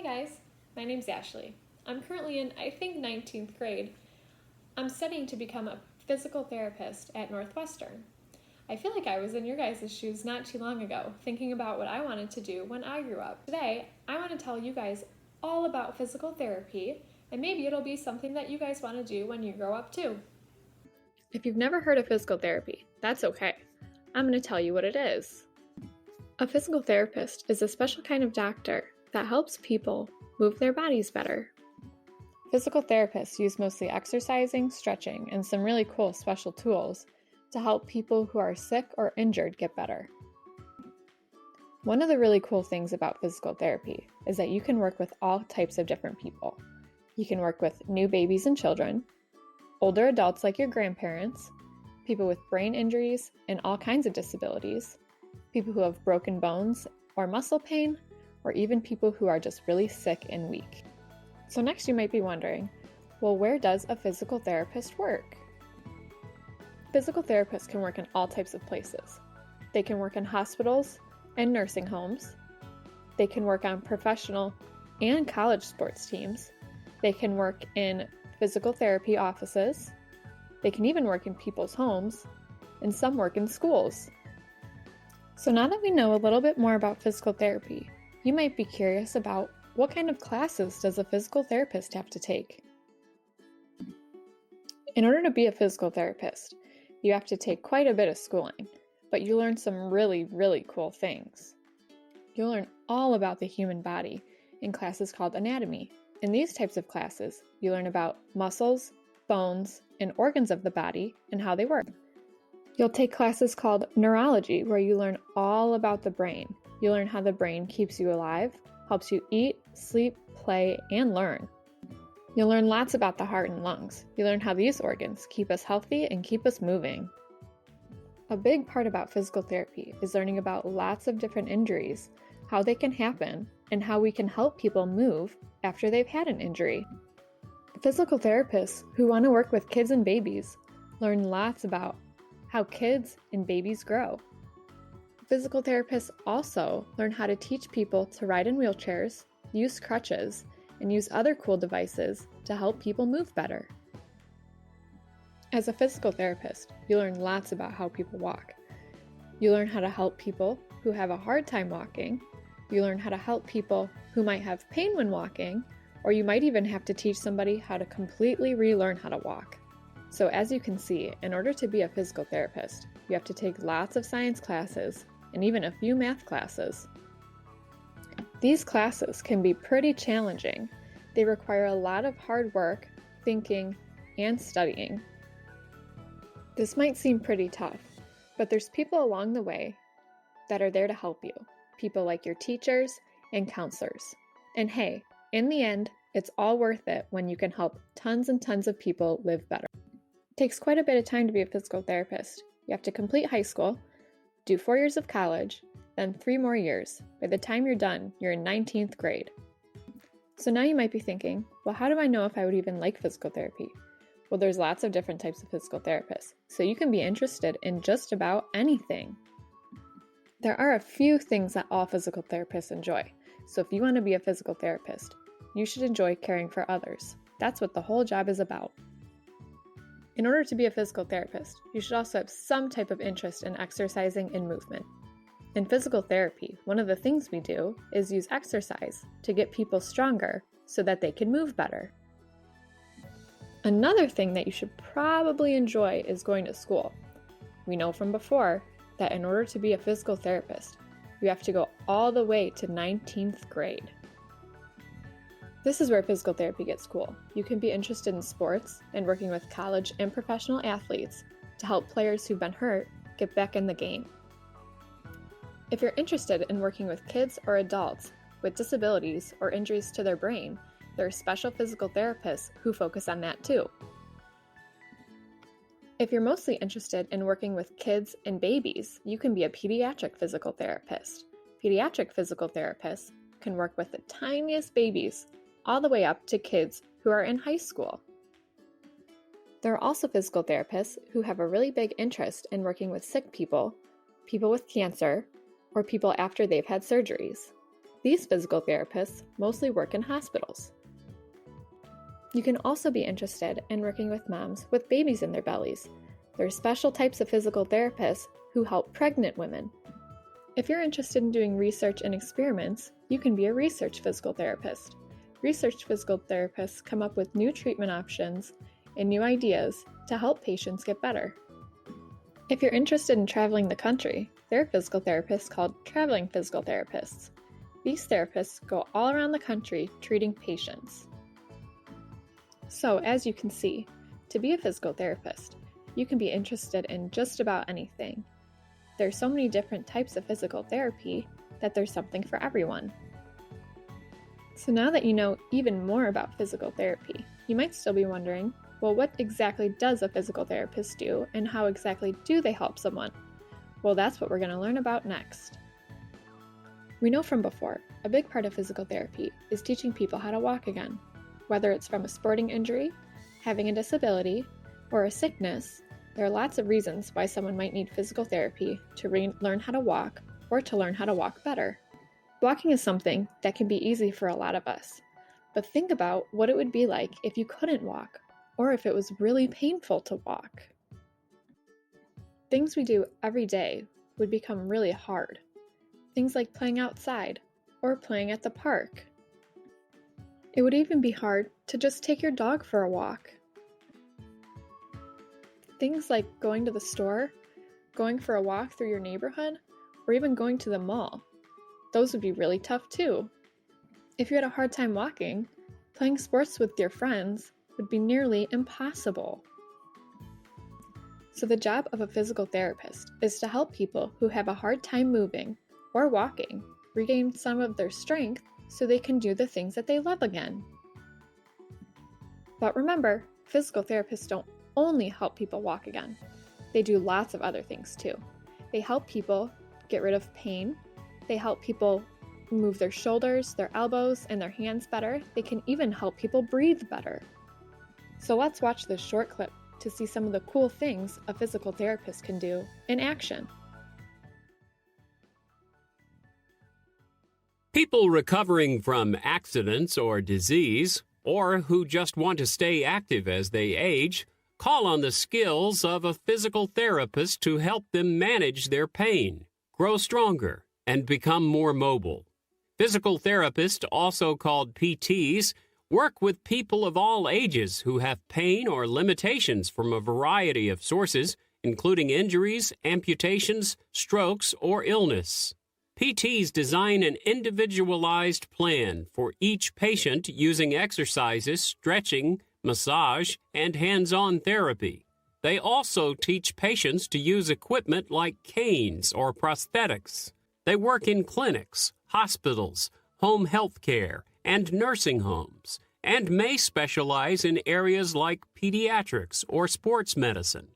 guys, my name's Ashley. I'm currently in, I think, 19th grade. I'm studying to become a physical therapist at Northwestern. I feel like I was in your guys' shoes not too long ago, thinking about what I wanted to do when I grew up. Today, I want to tell you guys all about physical therapy, and maybe it'll be something that you guys want to do when you grow up too. If you've never heard of physical therapy, that's okay. I'm going to tell you what it is. A physical therapist is a special kind of doctor that helps people move their bodies better. Physical therapists use mostly exercising, stretching, and some really cool special tools to help people who are sick or injured get better. One of the really cool things about physical therapy is that you can work with all types of different people. You can work with new babies and children, older adults like your grandparents, people with brain injuries and all kinds of disabilities, people who have broken bones or muscle pain, or even people who are just really sick and weak. So next you might be wondering, well, where does a physical therapist work? Physical therapists can work in all types of places. They can work in hospitals and nursing homes. They can work on professional and college sports teams. They can work in physical therapy offices. They can even work in people's homes, and some work in schools. So now that we know a little bit more about physical therapy, you might be curious about what kind of classes does a physical therapist have to take? In order to be a physical therapist, you have to take quite a bit of schooling, but you learn some really, really cool things. You'll learn all about the human body in classes called anatomy. In these types of classes, you learn about muscles, bones, and organs of the body and how they work. You'll take classes called neurology, where you learn all about the brain. You learn how the brain keeps you alive, helps you eat, sleep, play, and learn. You'll learn lots about the heart and lungs. You learn how these organs keep us healthy and keep us moving. A big part about physical therapy is learning about lots of different injuries, how they can happen, and how we can help people move after they've had an injury. Physical therapists who want to work with kids and babies learn lots about how kids and babies grow. Physical therapists also learn how to teach people to ride in wheelchairs, use crutches, and use other cool devices to help people move better. As a physical therapist, you learn lots about how people walk. You learn how to help people who have a hard time walking. You learn how to help people who might have pain when walking, or you might even have to teach somebody how to completely relearn how to walk. So as you can see, in order to be a physical therapist, you have to take lots of science classes and even a few math classes. These classes can be pretty challenging. They require a lot of hard work, thinking, and studying. This might seem pretty tough, but there's people along the way that are there to help you. People like your teachers and counselors. And hey, in the end, it's all worth it when you can help tons and tons of people live better. It takes quite a bit of time to be a physical therapist. You have to complete high school, do 4 years of college, then 3 more years. By the time you're done, you're in 19th grade. So now you might be thinking, well, how do I know if I would even like physical therapy? Well, there's lots of different types of physical therapists, so you can be interested in just about anything. There are a few things that all physical therapists enjoy. So if you want to be a physical therapist, you should enjoy caring for others. That's what the whole job is about. In order to be a physical therapist, you should also have some type of interest in exercising and movement. In physical therapy, one of the things we do is use exercise to get people stronger so that they can move better. Another thing that you should probably enjoy is going to school. We know from before that in order to be a physical therapist, you have to go all the way to 19th grade. This is where physical therapy gets cool. You can be interested in sports and working with college and professional athletes to help players who've been hurt get back in the game. If you're interested in working with kids or adults with disabilities or injuries to their brain, there are special physical therapists who focus on that too. If you're mostly interested in working with kids and babies, you can be a pediatric physical therapist. Pediatric physical therapists can work with the tiniest babies all the way up to kids who are in high school. There are also physical therapists who have a really big interest in working with sick people, people with cancer, or people after they've had surgeries. These physical therapists mostly work in hospitals. You can also be interested in working with moms with babies in their bellies. There are special types of physical therapists who help pregnant women. If you're interested in doing research and experiments, you can be a research physical therapist. Research physical therapists come up with new treatment options and new ideas to help patients get better. If you're interested in traveling the country, there are physical therapists called traveling physical therapists. These therapists go all around the country treating patients. So, as you can see, to be a physical therapist, you can be interested in just about anything. There are so many different types of physical therapy that there's something for everyone. So now that you know even more about physical therapy, you might still be wondering, well, what exactly does a physical therapist do, and how exactly do they help someone? Well, that's what we're going to learn about next. We know from before, a big part of physical therapy is teaching people how to walk again. Whether it's from a sporting injury, having a disability, or a sickness, there are lots of reasons why someone might need physical therapy to learn how to walk or to learn how to walk better. Walking is something that can be easy for a lot of us, but think about what it would be like if you couldn't walk, or if it was really painful to walk. Things we do every day would become really hard. Things like playing outside or playing at the park. It would even be hard to just take your dog for a walk. Things like going to the store, going for a walk through your neighborhood, or even going to the mall. Those would be really tough too. If you had a hard time walking, playing sports with your friends would be nearly impossible. So the job of a physical therapist is to help people who have a hard time moving or walking regain some of their strength so they can do the things that they love again. But remember, physical therapists don't only help people walk again. They do lots of other things too. They help people get rid of pain. They help people move their shoulders, their elbows, and their hands better. They can even help people breathe better. So let's watch this short clip to see some of the cool things a physical therapist can do in action. People recovering from accidents or disease, or who just want to stay active as they age, call on the skills of a physical therapist to help them manage their pain, grow stronger, and become more mobile. Physical therapists, also called PTs, work with people of all ages who have pain or limitations from a variety of sources, including injuries, amputations, strokes, or illness. PTs design an individualized plan for each patient using exercises, stretching, massage, and hands-on therapy. They also teach patients to use equipment like canes or prosthetics. They work in clinics, hospitals, home health care, and nursing homes, and may specialize in areas like pediatrics or sports medicine.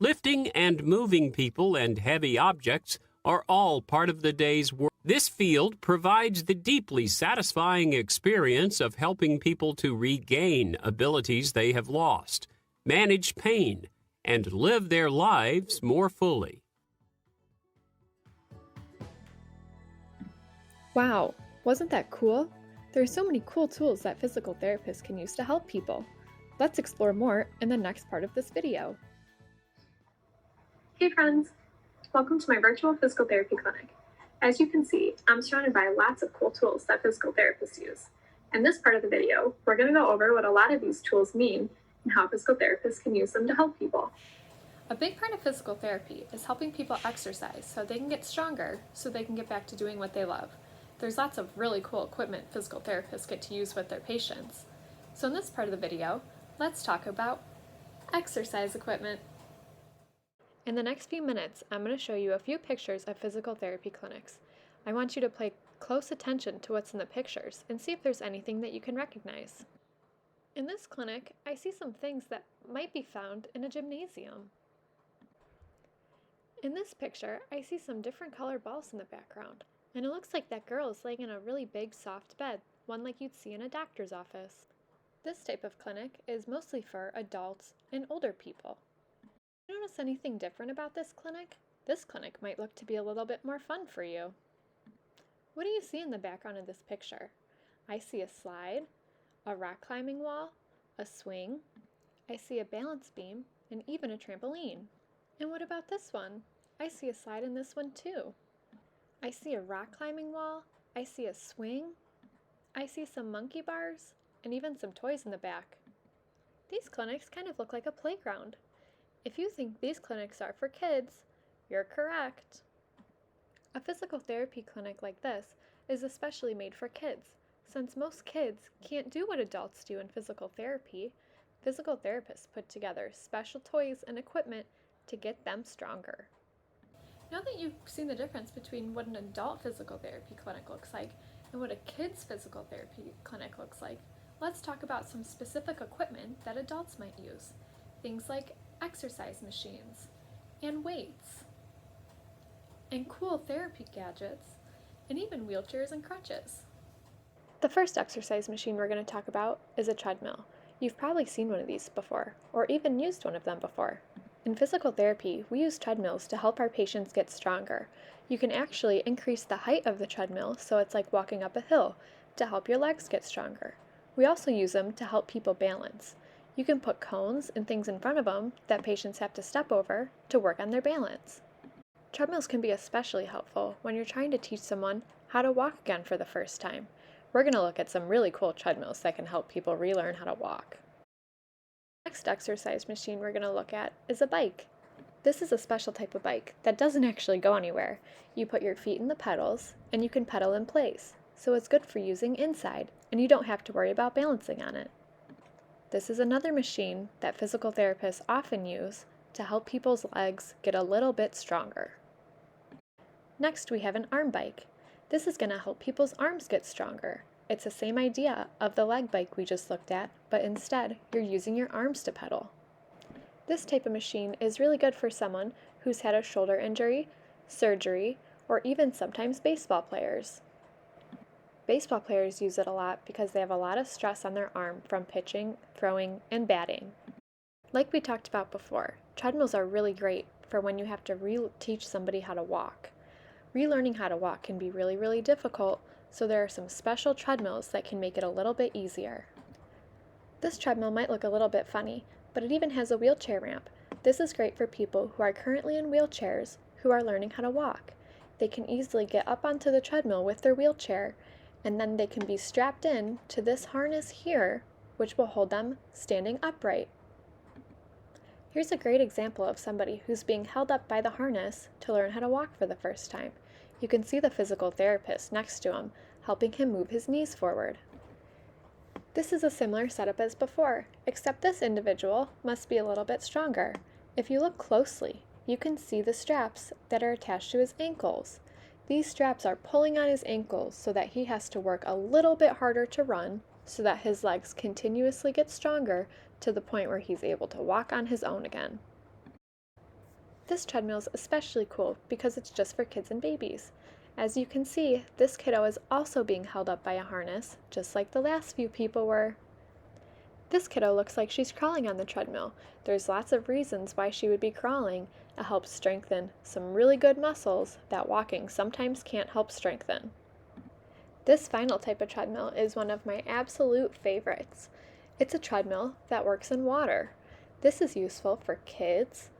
Lifting and moving people and heavy objects are all part of the day's work. This field provides the deeply satisfying experience of helping people to regain abilities they have lost, manage pain, and live their lives more fully. Wow, wasn't that cool? There are so many cool tools that physical therapists can use to help people. Let's explore more in the next part of this video. Hey friends! Welcome to my virtual physical therapy clinic. As you can see, I'm surrounded by lots of cool tools that physical therapists use. In this part of the video, we're going to go over what a lot of these tools mean and how physical therapists can use them to help people. A big part of physical therapy is helping people exercise so they can get stronger, so they can get back to doing what they love. There's lots of really cool equipment physical therapists get to use with their patients. So in this part of the video, let's talk about exercise equipment. In the next few minutes, I'm going to show you a few pictures of physical therapy clinics. I want you to pay close attention to what's in the pictures and see if there's anything that you can recognize. In this clinic, I see some things that might be found in a gymnasium. In this picture, I see some different colored balls in the background, and it looks like that girl is laying in a really big, soft bed, one like you'd see in a doctor's office. This type of clinic is mostly for adults and older people. Notice anything different about this clinic? This clinic might look to be a little bit more fun for you. What do you see in the background of this picture? I see a slide, a rock climbing wall, a swing, I see a balance beam, and even a trampoline. And what about this one? I see a slide in this one too. I see a rock climbing wall, I see a swing, I see some monkey bars, and even some toys in the back. These clinics kind of look like a playground. If you think these clinics are for kids, you're correct. A physical therapy clinic like this is especially made for kids. Since most kids can't do what adults do in physical therapy, physical therapists put together special toys and equipment to get them stronger. Now that you've seen the difference between what an adult physical therapy clinic looks like and what a kid's physical therapy clinic looks like, let's talk about some specific equipment that adults might use. Things like exercise machines and weights and cool therapy gadgets and even wheelchairs and crutches. The first exercise machine we're going to talk about is a treadmill. You've probably seen one of these before, or even used one of them before. In physical therapy, we use treadmills to help our patients get stronger. You can actually increase the height of the treadmill so it's like walking up a hill to help your legs get stronger. We also use them to help people balance. You can put cones and things in front of them that patients have to step over to work on their balance. Treadmills can be especially helpful when you're trying to teach someone how to walk again for the first time. We're going to look at some really cool treadmills that can help people relearn how to walk. The next exercise machine we're going to look at is a bike. This is a special type of bike that doesn't actually go anywhere. You put your feet in the pedals and you can pedal in place, so it's good for using inside and you don't have to worry about balancing on it. This is another machine that physical therapists often use to help people's legs get a little bit stronger. Next, we have an arm bike. This is going to help people's arms get stronger. It's the same idea of the leg bike we just looked at, but instead, you're using your arms to pedal. This type of machine is really good for someone who's had a shoulder injury, surgery, or even sometimes baseball players. Baseball players use it a lot because they have a lot of stress on their arm from pitching, throwing, and batting. Like we talked about before, treadmills are really great for when you have to teach somebody how to walk. Relearning how to walk can be really, really difficult, so there are some special treadmills that can make it a little bit easier. This treadmill might look a little bit funny, but it even has a wheelchair ramp. This is great for people who are currently in wheelchairs who are learning how to walk. They can easily get up onto the treadmill with their wheelchair, and then they can be strapped in to this harness here, which will hold them standing upright. Here's a great example of somebody who's being held up by the harness to learn how to walk for the first time. You can see the physical therapist next to him, helping him move his knees forward. This is a similar setup as before, except this individual must be a little bit stronger. If you look closely, you can see the straps that are attached to his ankles. These straps are pulling on his ankles so that he has to work a little bit harder to run so that his legs continuously get stronger to the point where he's able to walk on his own again. This treadmill is especially cool because it's just for kids and babies. As you can see, this kiddo is also being held up by a harness, just like the last few people were. This kiddo looks like she's crawling on the treadmill. There's lots of reasons why she would be crawling. It helps strengthen some really good muscles that walking sometimes can't help strengthen. This final type of treadmill is one of my absolute favorites. It's a treadmill that works in water. This is useful for kids,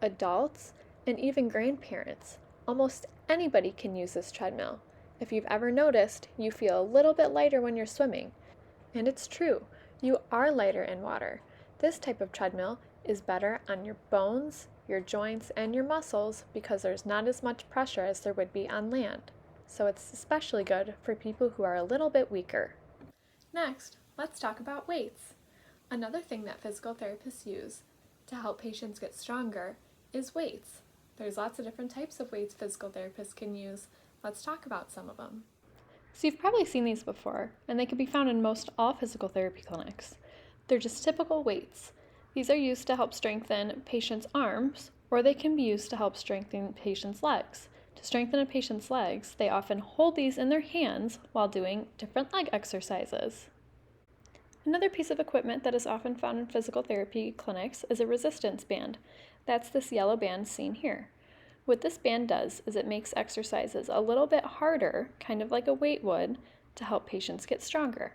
adults, and even grandparents. Almost anybody can use this treadmill. If you've ever noticed, you feel a little bit lighter when you're swimming. And it's true, you are lighter in water. This type of treadmill is better on your bones, your joints, and your muscles because there's not as much pressure as there would be on land. So it's especially good for people who are a little bit weaker. Next, let's talk about weights. Another thing that physical therapists use to help patients get stronger is weights. There's lots of different types of weights physical therapists can use. Let's talk about some of them. So you've probably seen these before, and they can be found in most all physical therapy clinics. They're just typical weights. These are used to help strengthen patients' arms, or they can be used to help strengthen patients' legs. To strengthen a patient's legs, they often hold these in their hands while doing different leg exercises. Another piece of equipment that is often found in physical therapy clinics is a resistance band. That's this yellow band seen here. What this band does is it makes exercises a little bit harder, kind of like a weight would, to help patients get stronger.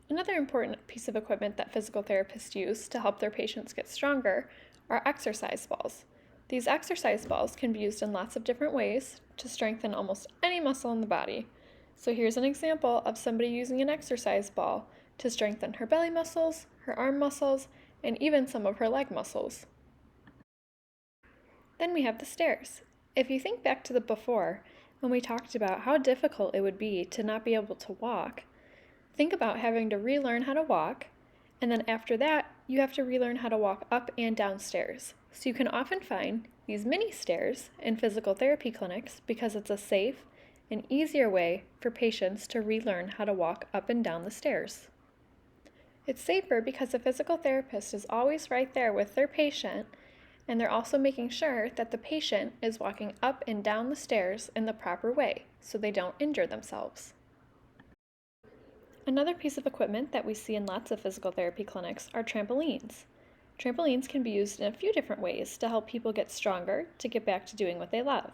Another important piece of equipment that physical therapists use to help their patients get stronger are exercise balls. These exercise balls can be used in lots of different ways to strengthen almost any muscle in the body. So here's an example of somebody using an exercise ball to strengthen her belly muscles, her arm muscles, and even some of her leg muscles. Then we have the stairs. If you think back to the before, when we talked about how difficult it would be to not be able to walk, think about having to relearn how to walk, and then after that, you have to relearn how to walk up and down stairs. So you can often find these mini stairs in physical therapy clinics because it's a safe and easier way for patients to relearn how to walk up and down the stairs. It's safer because the physical therapist is always right there with their patient, and they're also making sure that the patient is walking up and down the stairs in the proper way so they don't injure themselves. Another piece of equipment that we see in lots of physical therapy clinics are trampolines. Trampolines can be used in a few different ways to help people get stronger to get back to doing what they love.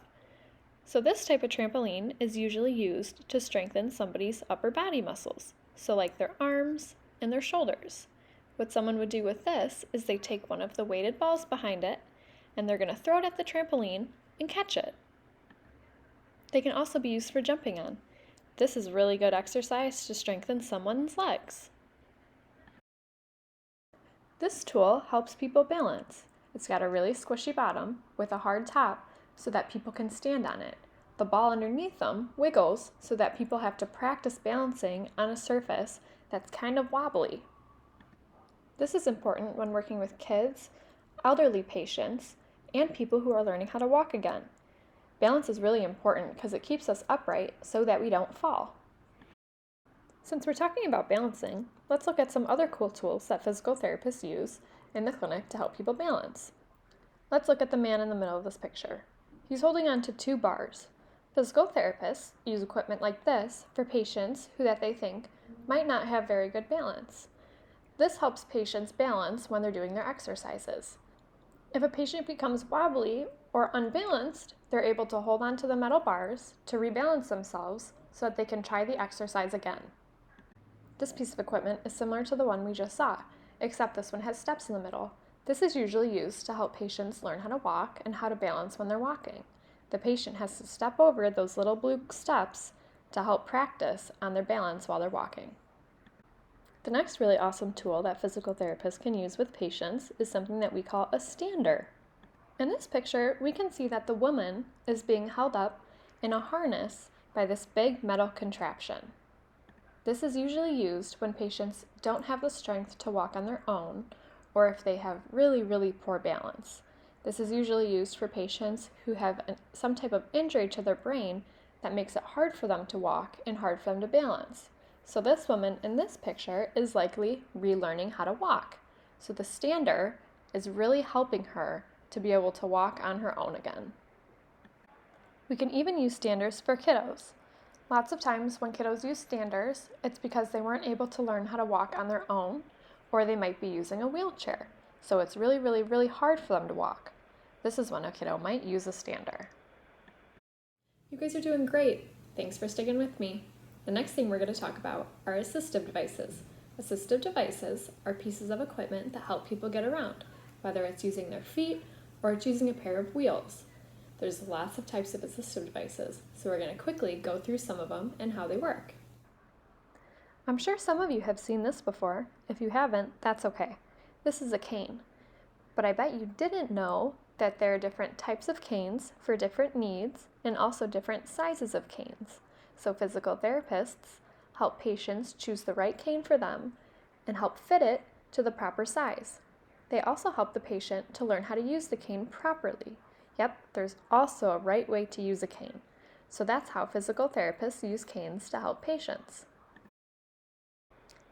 So this type of trampoline is usually used to strengthen somebody's upper body muscles, so like their arms and their shoulders. What someone would do with this is they take one of the weighted balls behind it and they're going to throw it at the trampoline and catch it. They can also be used for jumping on. This is really good exercise to strengthen someone's legs. This tool helps people balance. It's got a really squishy bottom with a hard top so that people can stand on it. The ball underneath them wiggles so that people have to practice balancing on a surface that's kind of wobbly. This is important when working with kids, elderly patients, and people who are learning how to walk again. Balance is really important because it keeps us upright so that we don't fall. Since we're talking about balancing, let's look at some other cool tools that physical therapists use in the clinic to help people balance. Let's look at the man in the middle of this picture. He's holding on to 2 bars. Physical therapists use equipment like this for patients who they think might not have very good balance. This helps patients balance when they're doing their exercises. If a patient becomes wobbly or unbalanced, they're able to hold on to the metal bars to rebalance themselves so that they can try the exercise again. This piece of equipment is similar to the one we just saw, except this one has steps in the middle. This is usually used to help patients learn how to walk and how to balance when they're walking. The patient has to step over those little blue steps to help practice on their balance while they're walking. The next really awesome tool that physical therapists can use with patients is something that we call a stander. In this picture, we can see that the woman is being held up in a harness by this big metal contraption. This is usually used when patients don't have the strength to walk on their own or if they have really poor balance. This is usually used for patients who have some type of injury to their brain that makes it hard for them to walk and hard for them to balance. So this woman in this picture is likely relearning how to walk. So the stander is really helping her to be able to walk on her own again. We can even use standers for kiddos. Lots of times when kiddos use standers, it's because they weren't able to learn how to walk on their own, or they might be using a wheelchair. So it's really hard for them to walk. This is when a kiddo might use a stander. You guys are doing great. Thanks for sticking with me. The next thing we're going to talk about are assistive devices. Assistive devices are pieces of equipment that help people get around, whether it's using their feet or it's using a pair of wheels. There's lots of types of assistive devices, so we're going to quickly go through some of them and how they work. I'm sure some of you have seen this before. If you haven't, that's okay. This is a cane. But I bet you didn't know that there are different types of canes for different needs and also different sizes of canes. So physical therapists help patients choose the right cane for them and help fit it to the proper size. They also help the patient to learn how to use the cane properly. Yep, there's also a right way to use a cane. So that's how physical therapists use canes to help patients.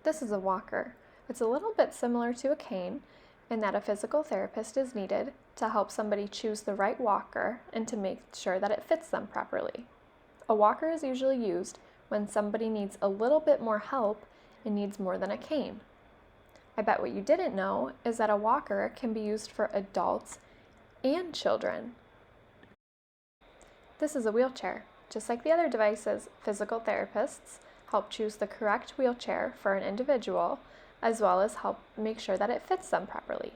This is a walker. It's a little bit similar to a cane in that a physical therapist is needed to help somebody choose the right walker and to make sure that it fits them properly. A walker is usually used when somebody needs a little bit more help and needs more than a cane. I bet what you didn't know is that a walker can be used for adults and children. This is a wheelchair. Just like the other devices, physical therapists help choose the correct wheelchair for an individual, as well as help make sure that it fits them properly.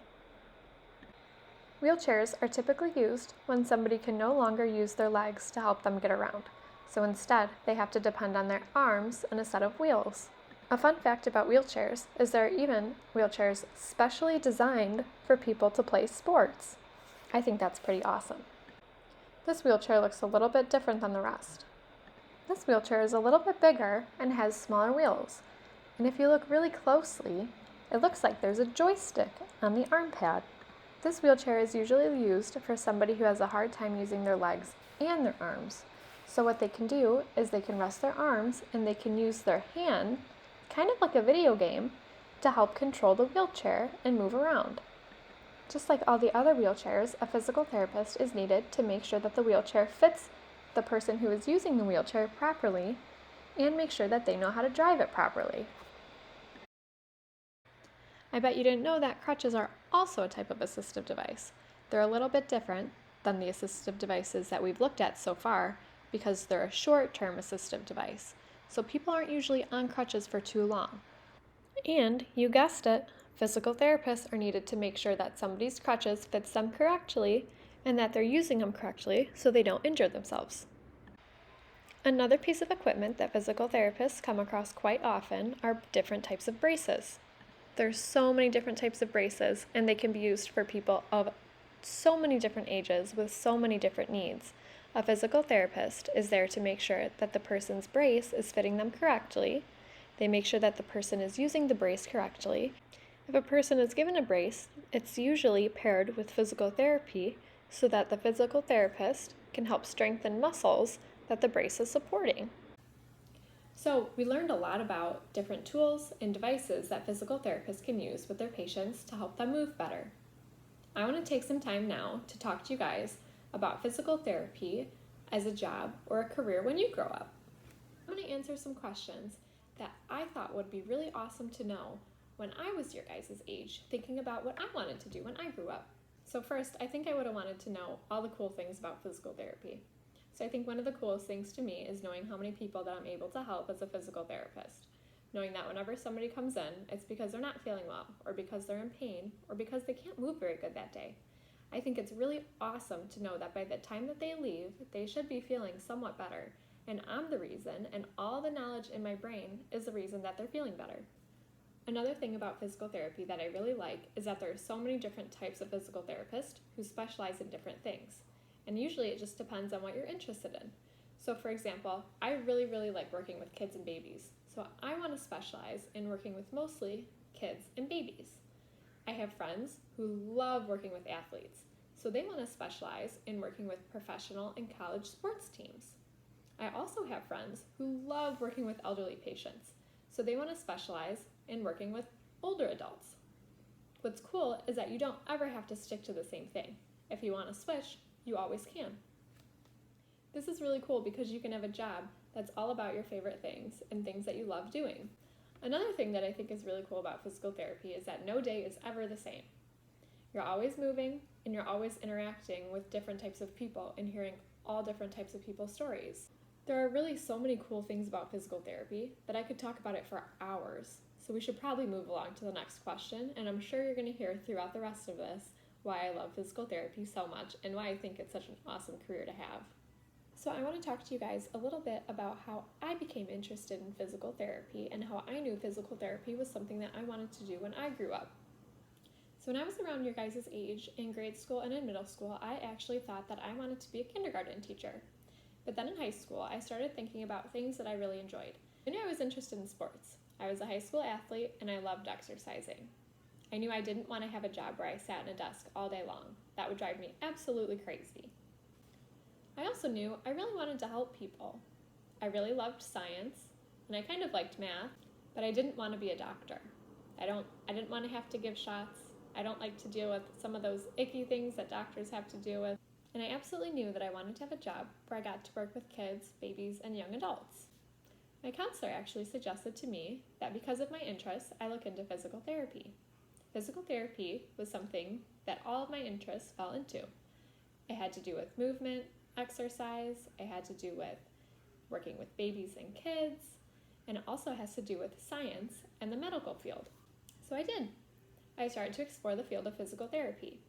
Wheelchairs are typically used when somebody can no longer use their legs to help them get around, so instead they have to depend on their arms and a set of wheels. A fun fact about wheelchairs is there are even wheelchairs specially designed for people to play sports. I think that's pretty awesome. This wheelchair looks a little bit different than the rest. This wheelchair is a little bit bigger and has smaller wheels, and if you look really closely, it looks like there's a joystick on the arm pad. This wheelchair is usually used for somebody who has a hard time using their legs and their arms. So what they can do is they can rest their arms and they can use their hand, kind of like a video game, to help control the wheelchair and move around. Just like all the other wheelchairs, a physical therapist is needed to make sure that the wheelchair fits the person who is using the wheelchair properly and make sure that they know how to drive it properly. I bet you didn't know that crutches are also a type of assistive device. They're a little bit different than the assistive devices that we've looked at so far because they're a short-term assistive device. So people aren't usually on crutches for too long. And, you guessed it, physical therapists are needed to make sure that somebody's crutches fits them correctly and that they're using them correctly so they don't injure themselves. Another piece of equipment that physical therapists come across quite often are different types of braces. There's so many different types of braces, and they can be used for people of so many different ages with so many different needs. A physical therapist is there to make sure that the person's brace is fitting them correctly. They make sure that the person is using the brace correctly. If a person is given a brace, it's usually paired with physical therapy so that the physical therapist can help strengthen muscles that the brace is supporting. So we learned a lot about different tools and devices that physical therapists can use with their patients to help them move better. I want to take some time now to talk to you guys about physical therapy as a job or a career when you grow up. I'm going to answer some questions that I thought would be really awesome to know when I was your guys' age, thinking about what I wanted to do when I grew up. So first, I think I would have wanted to know all the cool things about physical therapy. So I think one of the coolest things to me is knowing how many people that I'm able to help as a physical therapist. Knowing that whenever somebody comes in, it's because they're not feeling well, or because they're in pain, or because they can't move very good that day. I think it's really awesome to know that by the time that they leave, they should be feeling somewhat better, and I'm the reason, and all the knowledge in my brain is the reason that they're feeling better. Another thing about physical therapy that I really like is that there are so many different types of physical therapists who specialize in different things. And usually it just depends on what you're interested in. So for example, I really like working with kids and babies. So I want to specialize in working with mostly kids and babies. I have friends who love working with athletes. So they want to specialize in working with professional and college sports teams. I also have friends who love working with elderly patients. So they want to specialize in working with older adults. What's cool is that you don't ever have to stick to the same thing. If you want to switch, you always can. This is really cool because you can have a job that's all about your favorite things and things that you love doing. Another thing that I think is really cool about physical therapy is that no day is ever the same. You're always moving and you're always interacting with different types of people and hearing all different types of people's stories. There are really so many cool things about physical therapy that I could talk about it for hours. So we should probably move along to the next question, and I'm sure you're going to hear throughout the rest of this why I love physical therapy so much and why I think it's such an awesome career to have. So I want to talk to you guys a little bit about how I became interested in physical therapy and how I knew physical therapy was something that I wanted to do when I grew up. So when I was around your guys' age in grade school and in middle school, I actually thought that I wanted to be a kindergarten teacher. But then in high school, I started thinking about things that I really enjoyed. I knew I was interested in sports. I was a high school athlete and I loved exercising. I knew I didn't want to have a job where I sat in a desk all day long. That would drive me absolutely crazy. I also knew I really wanted to help people. I really loved science, and I kind of liked math, but I didn't want to be a doctor. I didn't want to have to give shots. I don't like to deal with some of those icky things that doctors have to deal with. And I absolutely knew that I wanted to have a job where I got to work with kids, babies, and young adults. My counselor actually suggested to me that because of my interests, I look into physical therapy. Physical therapy was something that all of my interests fell into. It had to do with movement, exercise, it had to do with working with babies and kids, and it also has to do with science and the medical field. So I did. I started to explore the field of physical therapy.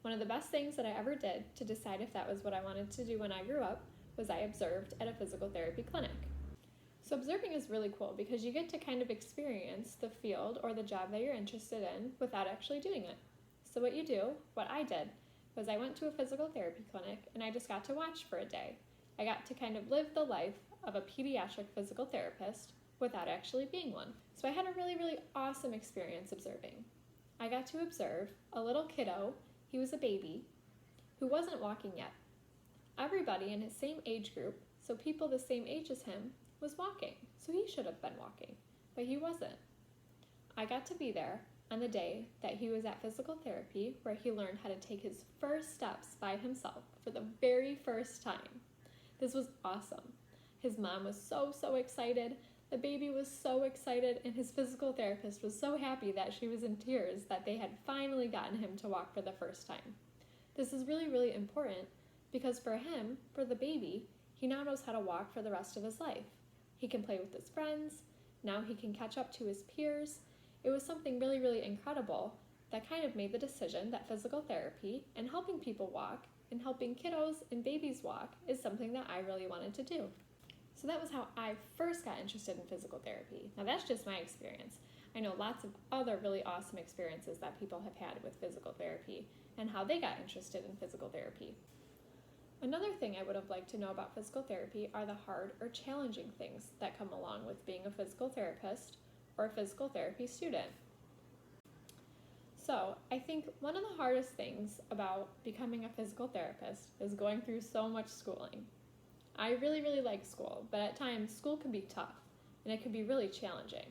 One of the best things that I ever did to decide if that was what I wanted to do when I grew up was I observed at a physical therapy clinic. So observing is really cool because you get to kind of experience the field or the job that you're interested in without actually doing it. So what I did, was I went to a physical therapy clinic and I just got to watch for a day. I got to kind of live the life of a pediatric physical therapist without actually being one. So I had a really, really awesome experience observing. I got to observe a little kiddo, he was a baby, who wasn't walking yet. Everybody in his same age group, so people the same age as him, was walking, so he should have been walking, but he wasn't. I got to be there on the day that he was at physical therapy, where he learned how to take his first steps by himself for the very first time. This was awesome. His mom was so excited, the baby was so excited, and his physical therapist was so happy that she was in tears that they had finally gotten him to walk for the first time. This is really, really important because for him, for the baby, he now knows how to walk for the rest of his life. He can play with his friends, now he can catch up to his peers. It was something really, really incredible that kind of made the decision that physical therapy and helping people walk and helping kiddos and babies walk is something that I really wanted to do. So that was how I first got interested in physical therapy. Now that's just my experience. I know lots of other really awesome experiences that people have had with physical therapy and how they got interested in physical therapy. Another thing I would have liked to know about physical therapy are the hard or challenging things that come along with being a physical therapist or a physical therapy student. So I think one of the hardest things about becoming a physical therapist is going through so much schooling. I really, really like school, but at times school can be tough and it can be really challenging.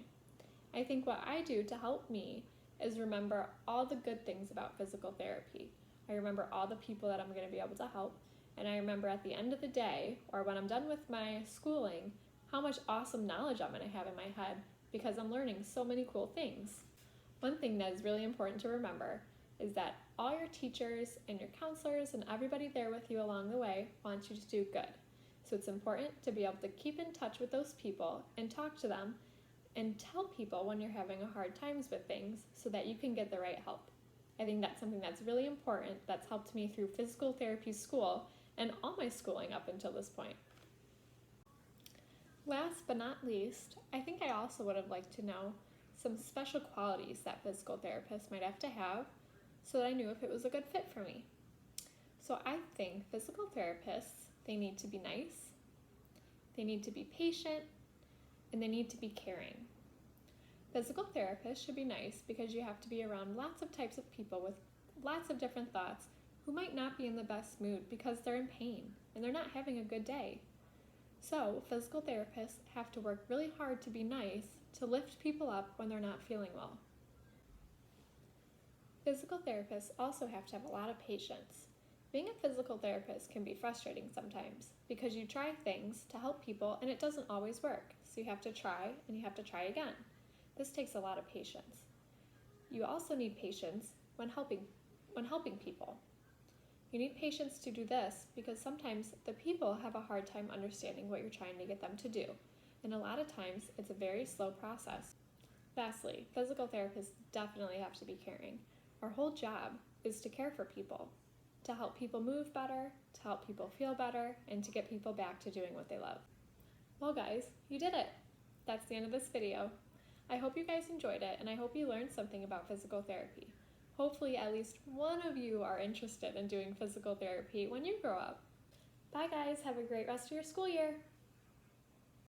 I think what I do to help me is remember all the good things about physical therapy. I remember all the people that I'm going to be able to help, and I remember at the end of the day, or when I'm done with my schooling, how much awesome knowledge I'm going to have in my head because I'm learning so many cool things. One thing that is really important to remember is that all your teachers and your counselors and everybody there with you along the way wants you to do good. So it's important to be able to keep in touch with those people and talk to them and tell people when you're having a hard times with things so that you can get the right help. I think that's something that's really important that's helped me through physical therapy school and all my schooling up until this point. Last but not least, I think I also would have liked to know some special qualities that physical therapists might have to have so that I knew if it was a good fit for me. So I think physical therapists, they need to be nice, they need to be patient, and they need to be caring. Physical therapists should be nice because you have to be around lots of types of people with lots of different thoughts who might not be in the best mood because they're in pain and they're not having a good day. So physical therapists have to work really hard to be nice, to lift people up when they're not feeling well. Physical therapists also have to have a lot of patience. Being a physical therapist can be frustrating sometimes because you try things to help people and it doesn't always work. So you have to try and you have to try again. This takes a lot of patience. You also need patience when helping people. You need patience to do this because sometimes the people have a hard time understanding what you're trying to get them to do, and a lot of times it's a very slow process. Lastly, physical therapists definitely have to be caring. Our whole job is to care for people, to help people move better, to help people feel better, and to get people back to doing what they love. Well guys, you did it! That's the end of this video. I hope you guys enjoyed it, and I hope you learned something about physical therapy. Hopefully at least one of you are interested in doing physical therapy when you grow up. Bye guys, have a great rest of your school year!